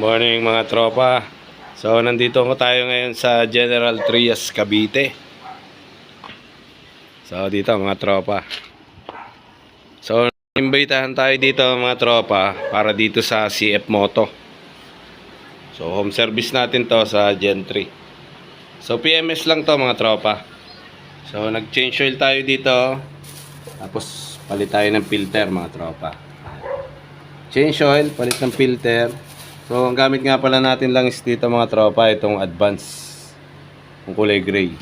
Morning mga tropa. So nandito ko tayo ngayon sa General Trias, Cavite. So dito mga tropa. So imbitahan tayo dito mga tropa para dito sa CF Moto. So home service natin to sa Gen 3. So PMS lang to mga tropa. So nag-change oil tayo dito. Tapos palit tayo ng filter mga tropa. Change oil, palit ng filter. So, ang gamit nga pala natin lang is dito mga tropa, itong Advance, yung kulay gray.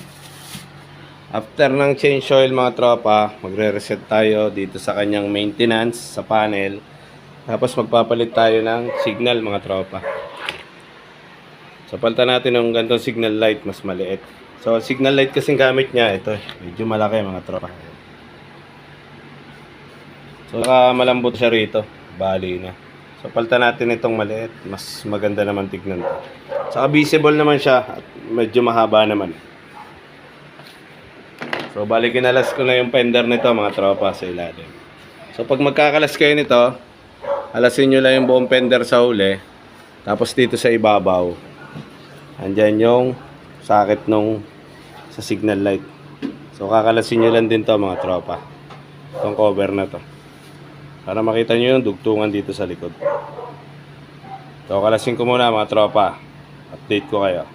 After ng change oil mga tropa, magre-reset tayo dito sa kanyang maintenance sa panel. Tapos magpapalit tayo ng signal mga tropa. So, palitan natin ng ganitong signal light, mas maliit. So, signal light kasing gamit niya, ito, medyo malaki mga tropa. So, malambot siya rito, bali na. So, palitan natin itong maliit. Mas maganda naman tignan to. Saka visible naman siya. At medyo mahaba naman. So, bali kinalas ko na yung fender nito mga tropa sa ilalim. So, pag magkakalas kayo nito, alasin nyo lang yung buong fender sa huli. Tapos dito sa ibabaw, andyan yung socket nung sa signal light. So, kakalasin nyo lang din to mga tropa. Itong cover na to. Para makita nyo yung dugtungan dito sa likod. So, kalasin ko muna mga tropa. Update ko kayo.